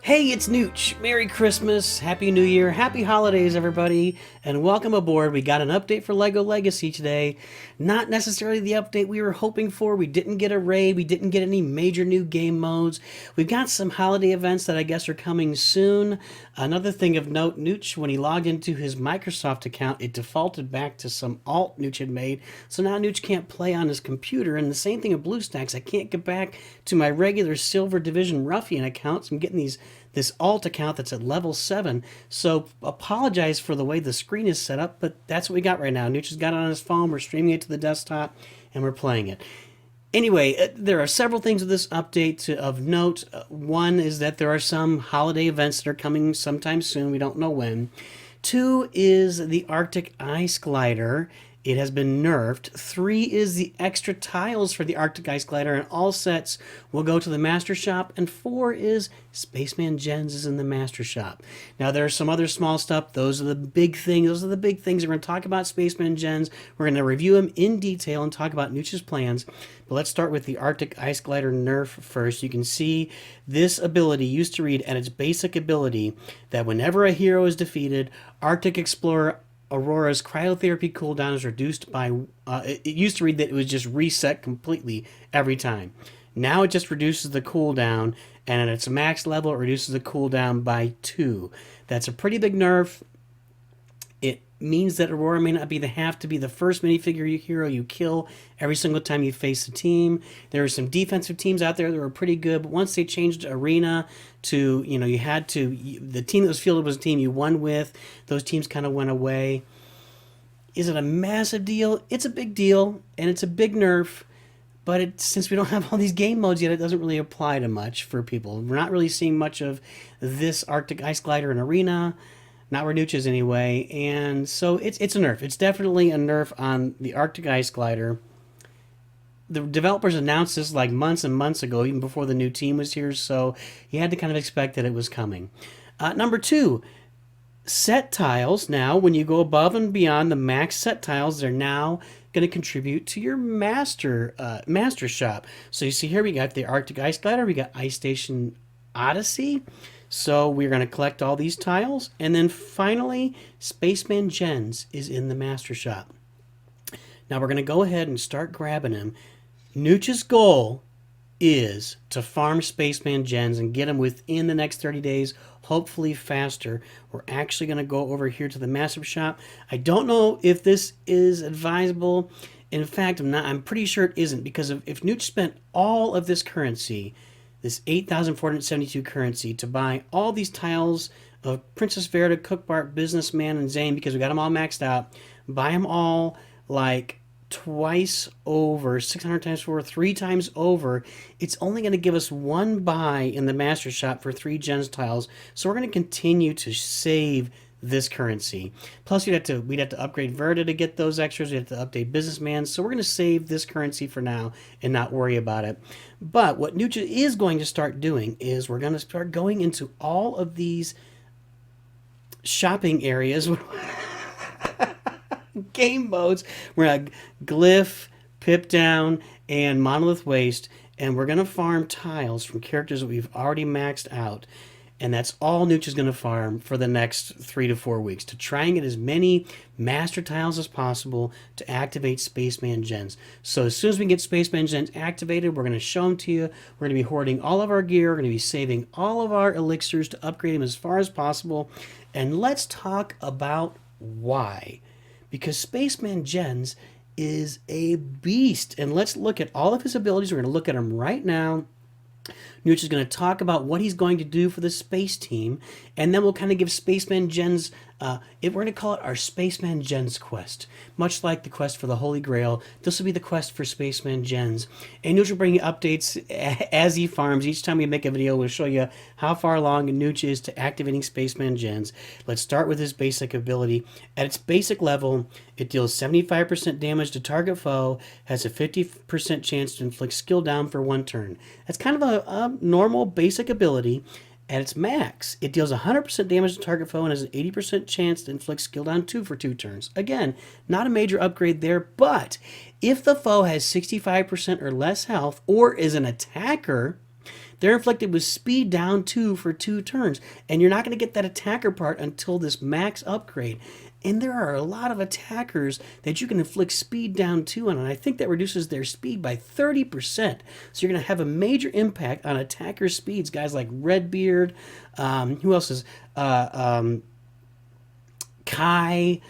Hey, it's Nooch. Merry Christmas, Happy New Year, Happy Holidays, everybody, and welcome aboard. We got an update for LEGO Legacy today. Not necessarily the update we were hoping for. We didn't get a raid. We didn't get any major new game modes. We've got some holiday events that I guess are coming soon. Another thing of note, Nooch, when he logged into his Microsoft account, it defaulted back to some alt Nooch had made. So now Nooch can't play on his computer. And the same thing with BlueStacks. I can't get back to my regular Silver Division Ruffian account. So I'm getting this alt account that's at level 7. So apologize for the way the screen is set up, but that's what we got right now. Nooch has got it on his phone. We're streaming it to the desktop, and we're playing it. Anyway, there are several things with this update of note. One is that there are some holiday events that are coming sometime soon. We don't know when. Two is the Arctic Ice Glider. It has been nerfed. 3 is the extra tiles for the Arctic Ice Glider, and all sets will go to the Master Shop. And 4 is Spaceman Gens is in the Master Shop. Now, there's some other small stuff. Those are the big things. Those are the big things. We're going to talk about Spaceman Gens. We're going to review them in detail and talk about Nooch's plans. But let's start with the Arctic Ice Glider nerf first. You can see this ability used to read at its basic ability that whenever a hero is defeated, Arctic Explorer Aurora's cryotherapy cooldown is reduced by, it used to read that it was just reset completely every time. Now it just reduces the cooldown, and at its max level, it reduces the cooldown by 2. That's a pretty big nerf. It means that Aurora may not have to be the first minifigure hero you kill every single time you face a team. There are some defensive teams out there that were pretty good, but once they changed Arena to, you had to, the team that was fielded was a team you won with. Those teams kind of went away. Is it a massive deal? It's a big deal, and it's a big nerf, but since we don't have all these game modes yet, it doesn't really apply to much for people. We're not really seeing much of this Arctic Ice Glider in Arena. Not where Nooch is anyway, and so it's a nerf. It's definitely a nerf on the Arctic Ice Glider. The developers announced this like months and months ago, even before the new team was here, so you had to kind of expect that it was coming. Number 2, set tiles. Now, when you go above and beyond the max set tiles, they're now going to contribute to your master shop. So you see here we got the Arctic Ice Glider, we got Ice Station Odyssey. So we're going to collect all these tiles. And then finally, Spaceman Gens is in the Master Shop. Now we're going to go ahead and start grabbing him. Nooch's goal is to farm Spaceman Gens and get him within the next 30 days, hopefully faster. We're actually going to go over here to the Master Shop. I don't know if this is advisable. In fact, I'm pretty sure it isn't, because if Nooch spent all of this currency, this 8,472 currency, to buy all these tiles of Princess Verda, Cook Bart, Businessman, and Zane, because we got them all maxed out, buy them all like twice over, 600 times 4, 3 times over, it's only going to give us one buy in the Master Shop for 3 Gens tiles. So we're going to continue to save this currency. Plus, we'd have to upgrade Verda to get those extras. We'd have to update Businessman. So we're going to save this currency for now and not worry about it. But what Nooch is going to start doing is we're going to start going into all of these shopping areas, game modes. We're going to Glyph, Pip Down, and Monolith Waste, and we're going to farm tiles from characters that we've already maxed out. And that's all Nooch is going to farm for the next 3 to 4 weeks, to try and get as many master tiles as possible to activate Spaceman Gens. So as soon as we get Spaceman Gens activated, we're going to show them to you. We're going to be hoarding all of our gear. We're going to be saving all of our elixirs to upgrade them as far as possible. And let's talk about why. Because Spaceman Gens is a beast. And let's look at all of his abilities. We're going to look at them right now. Nooch is going to talk about what he's going to do for the space team, and then we'll kind of give Spaceman Gens, we're going to call it our Spaceman Gens quest. Much like the quest for the Holy Grail, this will be the quest for Spaceman Gens. And Nooch will bring you updates as he farms. Each time we make a video, we'll show you how far along Nooch is to activating Spaceman Gens. Let's start with his basic ability. At its basic level, it deals 75% damage to target foe, has a 50% chance to inflict skill down for 1 turn. That's kind of a normal basic ability. At its max, it deals 100% damage to target foe and has an 80% chance to inflict skill down 2 for 2 turns. Again, not a major upgrade there, but if the foe has 65% or less health or is an attacker, They're inflicted with speed down 2 for 2 turns. And you're not going to get that attacker part until this max upgrade. And there are a lot of attackers that you can inflict speed down 2 on. And I think that reduces their speed by 30%. So you're going to have a major impact on attacker speeds. Guys like Redbeard. Who else is... Kai,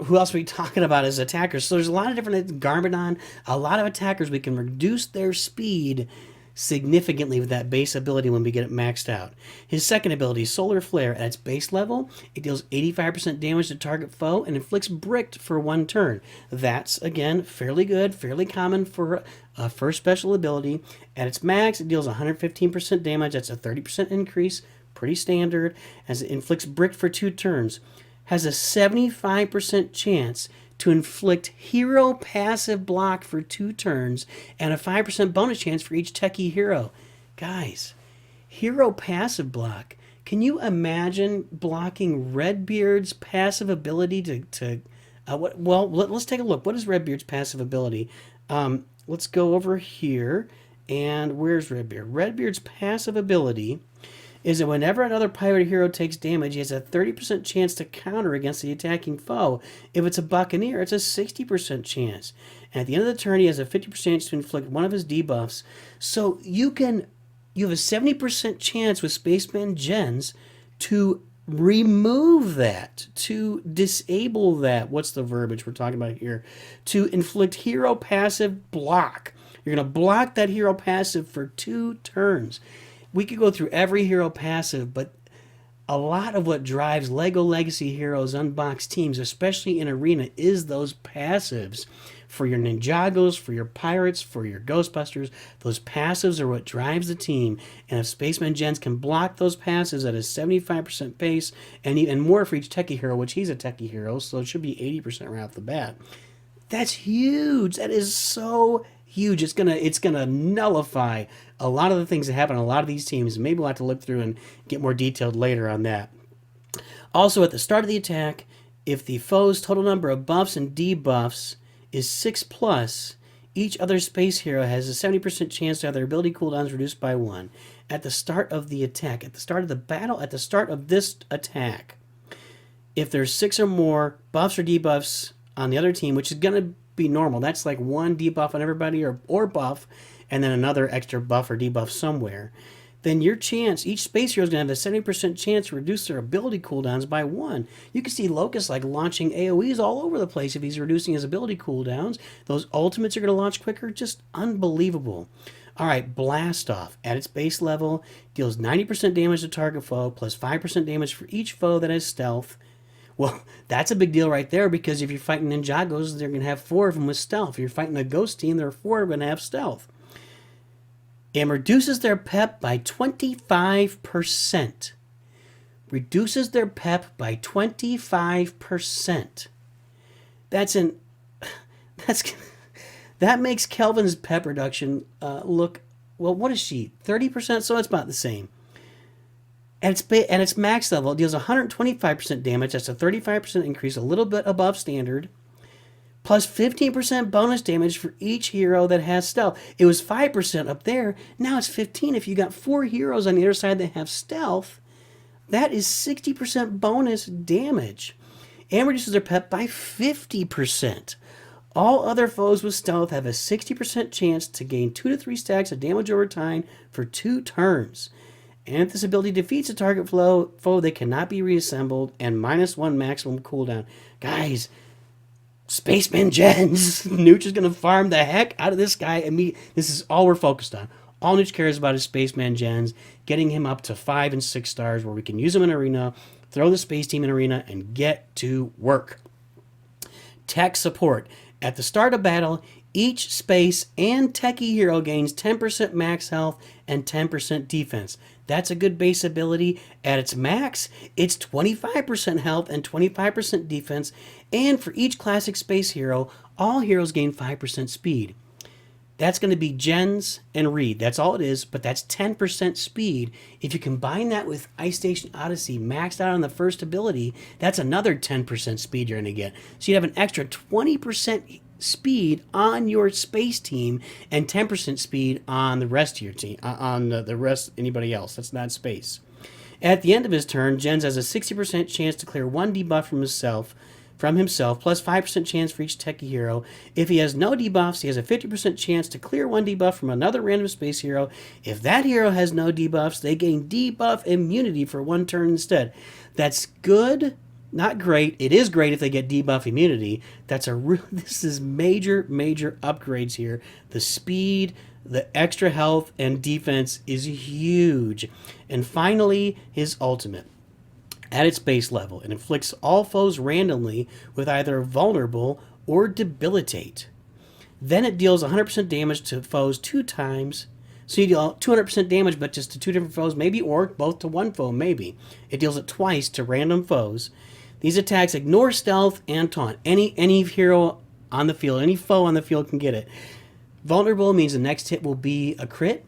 who else are we talking about as attackers? So there's a lot of different Garmadon, a lot of attackers. We can reduce their speed significantly with that base ability when we get it maxed out. His second ability, Solar Flare, at its base level, it deals 85% damage to target foe and inflicts brick for 1 turn. That's, again, fairly good, fairly common for a first special ability. At its max, it deals 115% damage. That's a 30% increase, pretty standard, as it inflicts brick for 2 turns. Has a 75% chance to inflict hero passive block for 2 turns and a 5% bonus chance for each techie hero. Guys, hero passive block. Can you imagine blocking Redbeard's passive ability let's take a look. What is Redbeard's passive ability? Let's go over here. And where's Redbeard? Redbeard's passive ability is that whenever another pirate hero takes damage, he has a 30% chance to counter against the attacking foe. If it's a buccaneer, it's a 60% chance. And at the end of the turn, he has a 50% chance to inflict one of his debuffs. So you have a 70% chance with Spaceman Gens to remove that, to disable that. What's the verbiage we're talking about here? To inflict hero passive block. You're going to block that hero passive for 2 turns. We could go through every hero passive, but a lot of what drives LEGO Legacy Heroes Unboxed teams, especially in Arena, is those passives. For your Ninjagos, for your Pirates, for your Ghostbusters, those passives are what drives the team. And if Spaceman Gens can block those passives at a 75% pace, and even more for each techie hero, which he's a techie hero, so it should be 80% right off the bat. That's huge. That is so huge. It's gonna nullify a lot of the things that happen on a lot of these teams. Maybe we'll have to look through and get more detailed later on that. Also, at the start of the attack, if the foe's total number of buffs and debuffs is 6+, each other space hero has a 70% chance to have their ability cooldowns reduced by 1. At the start of the attack, at the start of the battle, at the start of this attack, if there's 6 or more buffs or debuffs on the other team, which is going to be normal, that's like 1 debuff on everybody or buff, and then another extra buff or debuff somewhere, then your chance, each space hero is going to have a 70% chance to reduce their ability cooldowns by 1. You can see Locust like launching AoEs all over the place if he's reducing his ability cooldowns. Those ultimates are going to launch quicker. Just unbelievable. All right, Blast Off. At its base level, deals 90% damage to target foe, plus 5% damage for each foe that has stealth. Well, that's a big deal right there, because if you're fighting Ninjagos, they're going to have 4 of them with stealth. If you're fighting a Ghost team, there are 4 going to have stealth. And reduces their pep by 25%. Reduces their pep by 25%. That makes Kelvin's pep reduction look, well, what is she? 30%? So it's about the same. At its max level, it deals 125% damage. That's a 35% increase, a little bit above standard. Plus 15% bonus damage for each hero that has stealth. It was 5% up there. Now it's 15. If you got 4 heroes on the other side that have stealth, that is 60% bonus damage. And reduces their pep by 50%. All other foes with stealth have a 60% chance to gain 2 to 3 stacks of damage over time for 2 turns. And if this ability defeats a target foe, they cannot be reassembled, and -1 maximum cooldown. Guys, Spaceman Gens. NOOCH is going to farm the heck out of this guy. This is all we're focused on. All NOOCH cares about is Spaceman Gens, getting him up to 5 and 6 stars where we can use him in Arena, throw the space team in Arena, and get to work. Tech support. At the start of battle, each space and techie hero gains 10% max health and 10% defense. That's a good base ability. At its max, it's 25% health and 25% defense. And for each classic space hero, all heroes gain 5% speed. That's going to be Gens and Reed. That's all it is, but that's 10% speed. If you combine that with Ice Station Odyssey maxed out on the first ability, that's another 10% speed you're going to get. So you have an extra 20% speed on your space team and 10% speed on the rest of your team, on the rest, anybody else that's not space. At the end of his turn, Gens has a 60% chance to clear one debuff from himself, plus 5% chance for each techie hero. If he has no debuffs, he has a 50% chance to clear one debuff from another random space hero. If that hero has no debuffs, they gain debuff immunity for one turn instead. That's good, not great. It is great if they get debuff immunity. This is major upgrades here. The speed, the extra health, and defense is huge. And finally, his ultimate. At its base level, it inflicts all foes randomly with either vulnerable or debilitate. Then it deals 100% damage to foes 2 times. So you deal 200% damage, but just to 2 different foes, maybe, or both to one foe, maybe. It deals it twice to random foes. These attacks ignore stealth and taunt. Any hero on the field, any foe on the field can get it. Vulnerable means the next hit will be a crit.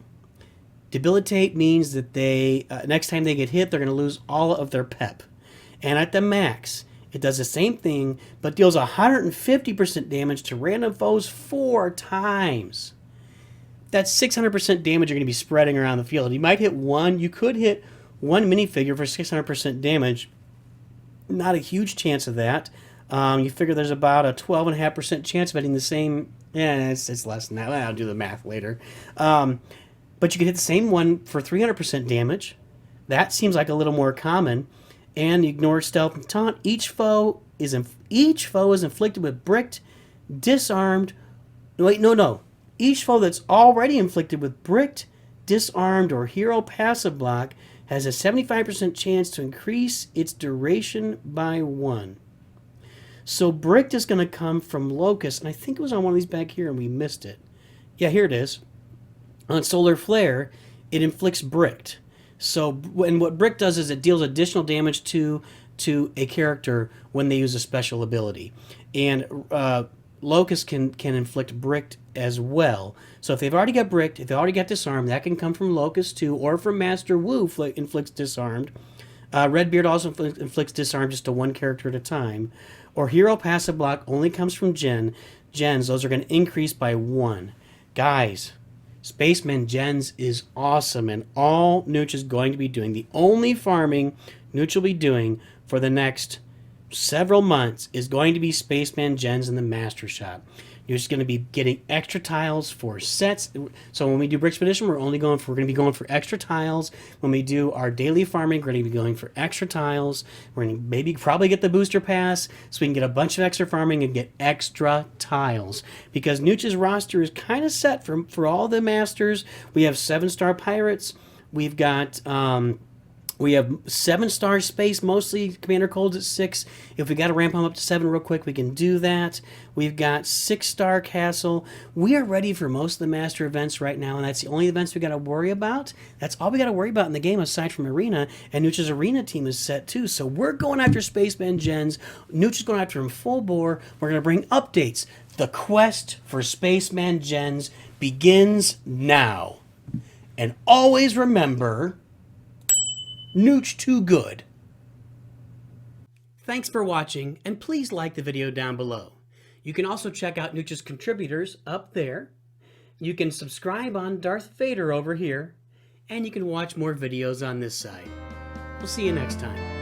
Debilitate means that they next time they get hit, they're going to lose all of their pep. And at the max, it does the same thing, but deals 150% damage to random foes 4 times. That's 600% damage you're going to be spreading around the field. You might hit one. You could hit one minifigure for 600% damage. Not a huge chance of that. You figure there's about a 12.5% chance of hitting the same. Yeah, it's less than that. Well, I'll do the math later. But you can hit the same one for 300% damage. That seems like a little more common. And ignore stealth and taunt. Each foe is inflicted with bricked, disarmed. Wait, no. Each foe that's already inflicted with bricked, disarmed, or hero passive block has a 75% chance to increase its duration by 1. So bricked is going to come from Locust, and I think it was on one of these back here and we missed it. Yeah, here it is. On Solar Flare, it inflicts bricked. So, and what brick does is it deals additional damage to a character when they use a special ability. And Locust can inflict bricked as well. So if they've already got bricked, if they already got disarmed, that can come from Locust too, or from Master Wu inflicts disarmed. Redbeard also inflicts disarm just to one character at a time. Or Hero Passive Block only comes from Gens. Those are going to increase by 1. Guys, Spaceman Gens is awesome, and all NOOCH is going to be doing, the only farming NOOCH will be doing for the next several months is going to be Spaceman Gens in the Master Shop. You're just going to be getting extra tiles for sets. So when we do Brickspedition, we're going to be going for extra tiles. When we do our daily farming, we're going to be going for extra tiles. We're going to probably get the booster pass so we can get a bunch of extra farming and get extra tiles. Because NOOCH's roster is kind of set for all the masters. We have 7-star pirates. We've got we have 7-star space, mostly Commander Cold's at 6. If we got to ramp them up to 7 real quick, we can do that. We've got 6-star castle. We are ready for most of the master events right now, and that's the only events we got to worry about. That's all we got to worry about in the game aside from Arena, and NOOCH's Arena team is set too. So we're going after Spaceman Gens. NOOCH is going after him full bore. We're going to bring updates. The quest for Spaceman Gens begins now. And always remember, NOOCH too good. Thanks for watching, and please like the video down below. You can also check out NOOCH's contributors up there. You can subscribe on Darth Vader over here, and you can watch more videos on this side. We'll see you next time.